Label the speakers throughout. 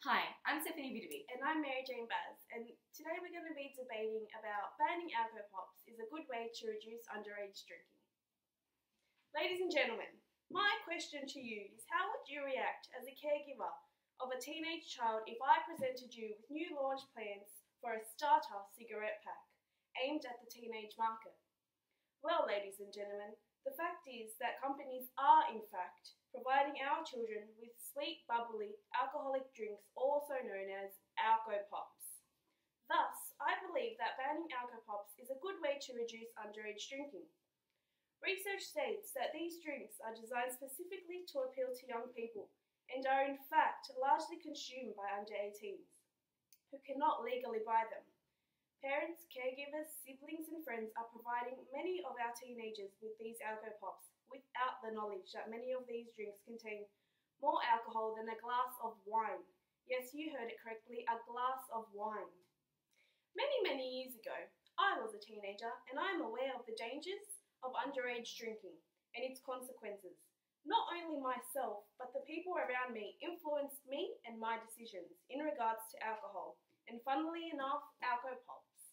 Speaker 1: Hi, I'm Stephanie Vidovic.
Speaker 2: And I'm Mary Jane Baz, and today we're going to be debating about banning alcopops is a good way to reduce underage drinking. Ladies and gentlemen, my question to you is how would you react as a caregiver of a teenage child if I presented you with new launch plans for a starter cigarette pack aimed at the teenage market? Well, ladies and gentlemen, the fact is that companies are in fact providing our children with sweet, bubbly, alcoholic drinks, also known as alcopops. Thus, I believe that banning alcopops is a good way to reduce underage drinking. Research states that these drinks are designed specifically to appeal to young people and are in fact largely consumed by under 18s who cannot legally buy them. Parents, caregivers, siblings and friends are providing many of our teenagers with these alcopops without the knowledge that many of these drinks contain more alcohol than a glass of wine. Yes, you heard it correctly, a glass of wine. Many years ago, I was a teenager and I am aware of the dangers of underage drinking and its consequences. Not only myself, but the people around me influenced me and my decisions in regards to alcohol, and funnily enough, alcopops.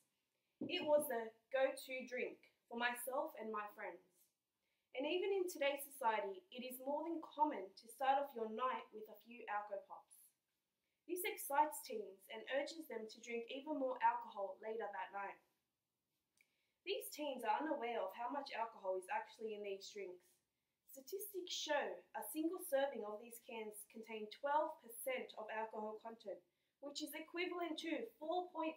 Speaker 2: It was the go-to drink for myself and my friends. And even in today's society, it is more than common to start off your night with a few alcopops. This excites teens and urges them to drink even more alcohol later that night. These teens are unaware of how much alcohol is actually in these drinks. Statistics show a single serving of these cans contain 12% of alcohol content, which is equivalent to 4.7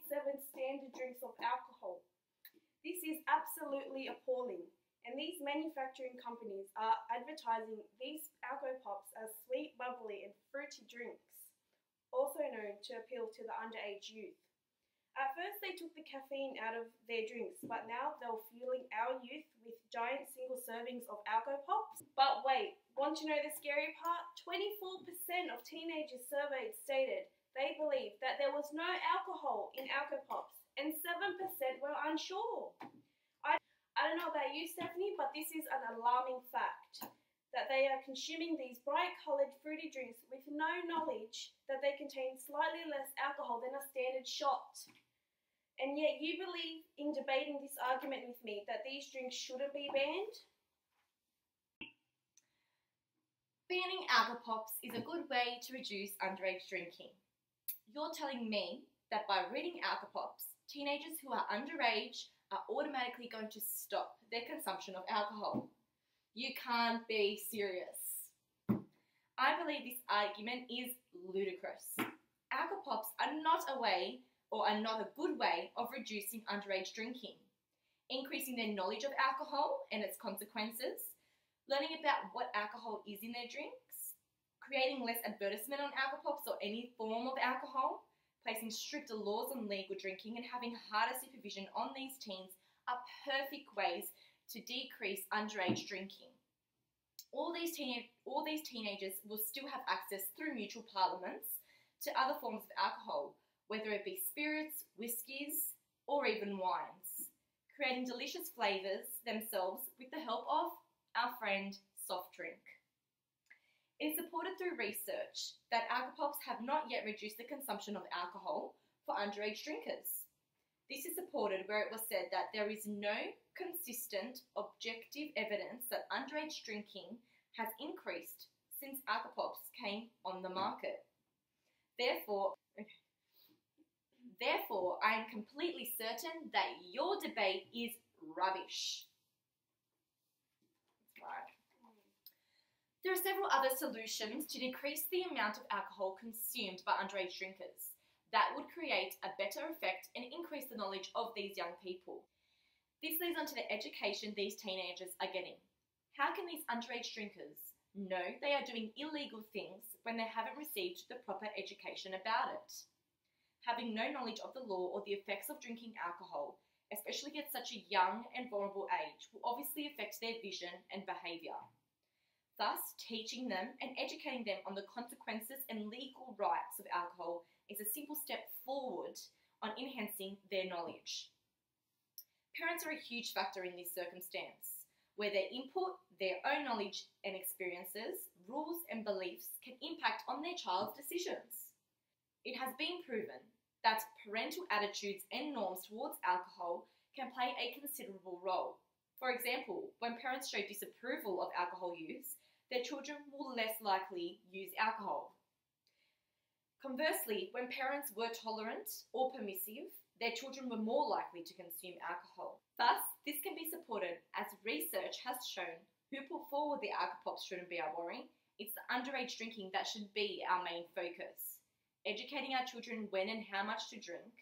Speaker 2: standard drinks of alcohol. This is absolutely appalling. And these manufacturing companies are advertising these alcopops as sweet, bubbly and fruity drinks, also known to appeal to the underage youth. At first they took the caffeine out of their drinks, but now they're fueling our youth with giant single servings of alcopops. But wait, want to know the scary part? 24% of teenagers surveyed stated they believed that there was no alcohol in alcopops, and 7% were unsure. I don't know about you, Stephanie, but this is an alarming fact that they are consuming these bright-coloured fruity drinks with no knowledge that they contain slightly less alcohol than a standard shot. And yet you believe in debating this argument with me that these drinks shouldn't be banned?
Speaker 1: Banning alcopops is a good way to reduce underage drinking. You're telling me that by reading alcopops, teenagers who are underage are automatically going to stop their consumption of alcohol. You can't be serious. I believe this argument is ludicrous. Alcopops are not a way, or are not a good way, of reducing underage drinking. Increasing their knowledge of alcohol and its consequences, learning about what alcohol is in their drinks, creating less advertisement on alcopops or any form of alcohol, placing stricter laws on legal drinking and having harder supervision on these teens are perfect ways to decrease underage drinking. All these teenagers will still have access through mutual parliaments to other forms of alcohol, whether it be spirits, whiskies, or even wines, creating delicious flavours themselves with the help of our friend soft drink. It is supported through research that alcopops have not yet reduced the consumption of alcohol for underage drinkers. This is supported where it was said that there is no consistent, objective evidence that underage drinking has increased since alcopops came on the market. Therefore, I am completely certain that your debate is rubbish. Right. There are several other solutions to decrease the amount of alcohol consumed by underage drinkers that would create a better effect and increase the knowledge of these young people. This leads on to the education these teenagers are getting. How can these underage drinkers know they are doing illegal things when they haven't received the proper education about it? Having no knowledge of the law or the effects of drinking alcohol, especially at such a young and vulnerable age, will obviously affect their vision and behaviour. Thus, teaching them and educating them on the consequences and legal rights of alcohol is a simple step forward on enhancing their knowledge. Parents are a huge factor in this circumstance, where their input, their own knowledge and experiences, rules and beliefs can impact on their child's decisions. It has been proven that parental attitudes and norms towards alcohol can play a considerable role. For example, when parents show disapproval of alcohol use, their children will less likely use alcohol. Conversely, when parents were tolerant or permissive, their children were more likely to consume alcohol. Thus, this can be supported as research has shown who put forward the alcopops shouldn't be our worry. It's the underage drinking that should be our main focus. Educating our children when and how much to drink,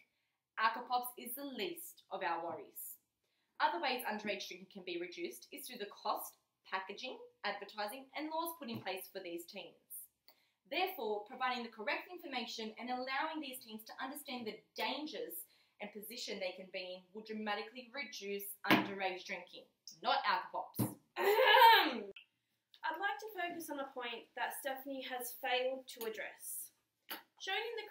Speaker 1: alcopops is the least of our worries. Other ways underage drinking can be reduced is through the cost, packaging, advertising, and laws put in place for these teens. Therefore, providing the correct information and allowing these teens to understand the dangers and position they can be in will dramatically reduce underage drinking, not alcopops.
Speaker 2: I'd like to focus on a point that Stephanie has failed to address. Shown in the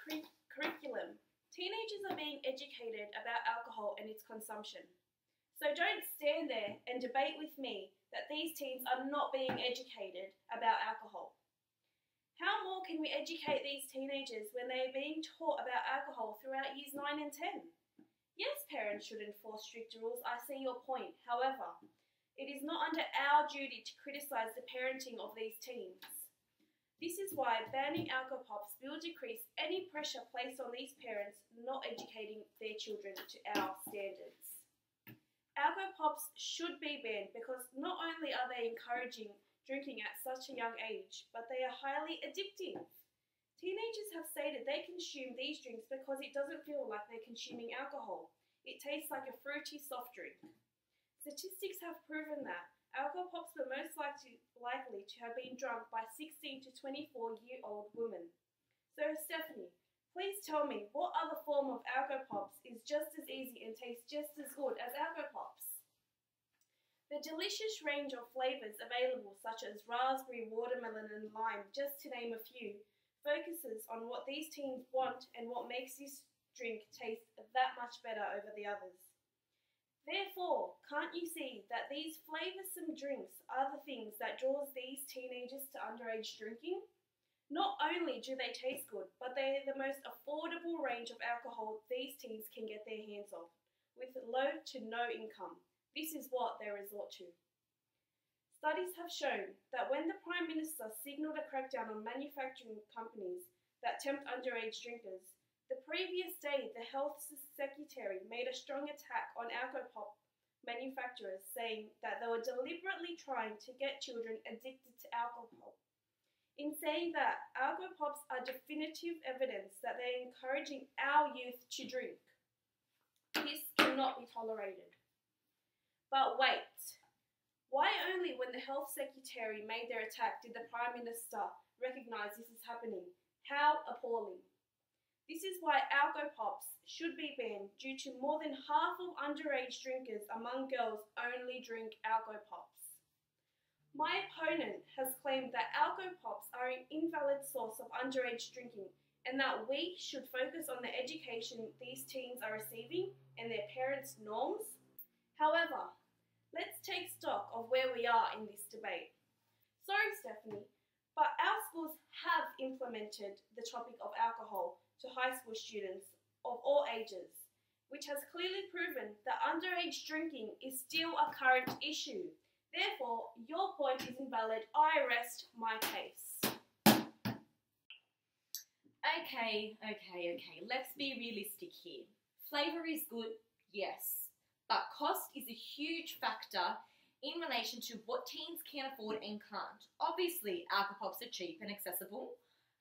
Speaker 2: curriculum, teenagers are being educated about alcohol and its consumption. So don't stand there and debate with me that these teens are not being educated about alcohol. How more can we educate these teenagers when they are being taught about alcohol throughout years 9 and 10? Yes, parents should enforce strict rules, I see your point. However, it is not under our duty to criticise the parenting of these teens. This is why banning alcopops will decrease any pressure placed on these parents not educating their children to our standards. Alcopops should be banned because not only are they encouraging drinking at such a young age, but they are highly addictive. Teenagers have stated they consume these drinks because it doesn't feel like they're consuming alcohol. It tastes like a fruity soft drink. Statistics have proven that alcopops were most likely to have been drunk by 16 to 24-year-old women. So Stephanie, please tell me what other form of alcopops is just as easy and tastes just as good as alcopops? The delicious range of flavours available, such as raspberry, watermelon and lime, just to name a few, focuses on what these teens want and what makes this drink taste that much better over the others. Therefore, can't you see that these flavoursome drinks are the things that draws these teenagers to underage drinking? Not only do they taste good, but they are the most affordable range of alcohol these teens can get their hands on, with low to no income. This is what they resort to. Studies have shown that when the Prime Minister signalled a crackdown on manufacturing companies that tempt underage drinkers, the previous day the Health Secretary made a strong attack on alcopop manufacturers, saying that they were deliberately trying to get children addicted to alcohol. In saying that, alcopops are definitive evidence that they're encouraging our youth to drink. This cannot be tolerated. But wait, why only when the Health Secretary made their attack did the Prime Minister recognise this is happening? How appalling. This is why alcopops should be banned due to more than half of underage drinkers among girls only drink alcopops. My opponent has claimed that alcopops are an invalid source of underage drinking and that we should focus on the education these teens are receiving and their parents' norms. However, let's take stock of where we are in this debate. Sorry, Stephanie, but our schools have implemented the topic of alcohol to high school students of all ages, which has clearly proven that underage drinking is still a current issue. Therefore, your point is invalid. I rest my case.
Speaker 1: Okay. Let's be realistic here. Flavour is good, yes, but cost is a huge factor in relation to what teens can afford and can't. Obviously, alcopops are cheap and accessible.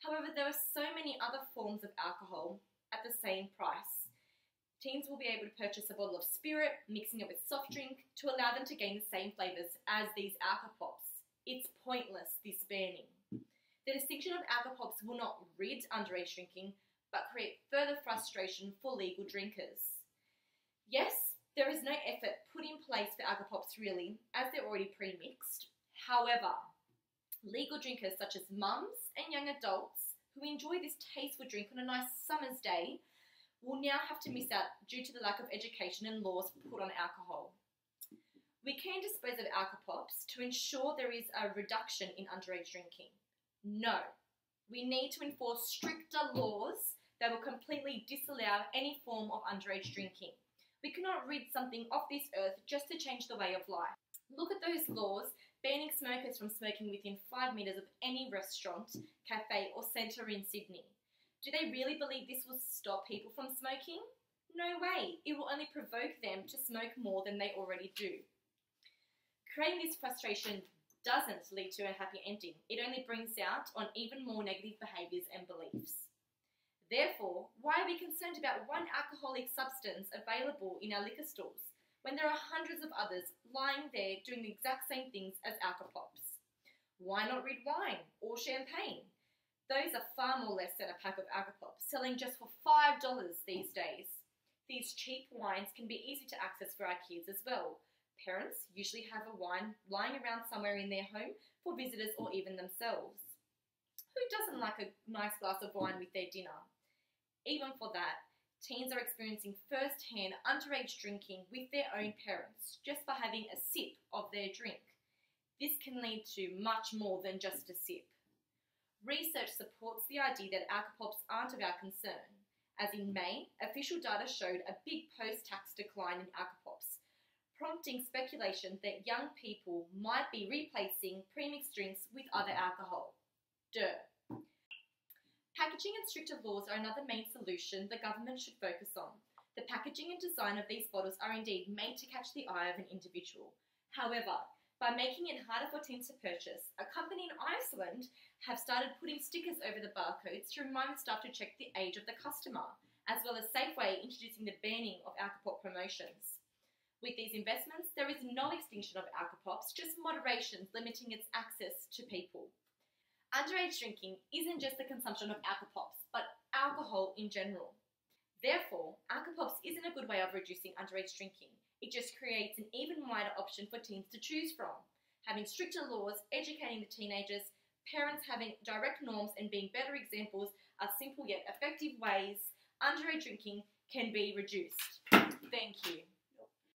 Speaker 1: However, there are so many other forms of alcohol at the same price. Teens will be able to purchase a bottle of spirit, mixing it with soft drink to allow them to gain the same flavours as these alcopops. It's pointless, this banning. The distinction of alcopops will not rid underage drinking, but create further frustration for legal drinkers. Yes, there is no effort put in place for alcopops really, as they're already pre-mixed. However, legal drinkers such as mums and young adults who enjoy this tasteful drink on a nice summer's day will now have to miss out due to the lack of education and laws put on alcohol. We can dispose of alcopops to ensure there is a reduction in underage drinking. No, we need to enforce stricter laws They will completely disallow any form of underage drinking. We cannot rid something off this earth just to change the way of life. Look at those laws banning smokers from smoking within 5 metres of any restaurant, cafe or centre in Sydney. Do they really believe this will stop people from smoking? No way. It will only provoke them to smoke more than they already do. Creating this frustration doesn't lead to a happy ending. It only brings out on even more negative behaviours and beliefs. Therefore, why are we concerned about one alcoholic substance available in our liquor stores when there are hundreds of others lying there doing the exact same things as alcopops? Why not red wine or champagne? Those are far more less than a pack of alcopops, selling just for $5 these days. These cheap wines can be easy to access for our kids as well. Parents usually have a wine lying around somewhere in their home for visitors or even themselves. Who doesn't like a nice glass of wine with their dinner? Even for that, teens are experiencing first-hand underage drinking with their own parents just by having a sip of their drink. This can lead to much more than just a sip. Research supports the idea that alcopops aren't of our concern, as in May, official data showed a big post-tax decline in alcopops, prompting speculation that young people might be replacing premixed drinks with other alcohol. Duh. Packaging and stricter laws are another main solution the government should focus on. The packaging and design of these bottles are indeed made to catch the eye of an individual. However, by making it harder for teens to purchase, a company in Iceland have started putting stickers over the barcodes to remind the staff to check the age of the customer, as well as Safeway introducing the banning of alcopop promotions. With these investments, there is no extinction of alcopops, just moderation limiting its access to people. Underage drinking isn't just the consumption of alcopops, but alcohol in general. Therefore, alcopops isn't a good way of reducing underage drinking. It just creates an even wider option for teens to choose from. Having stricter laws, educating the teenagers, parents having direct norms and being better examples are simple yet effective ways underage drinking can be reduced. Thank you.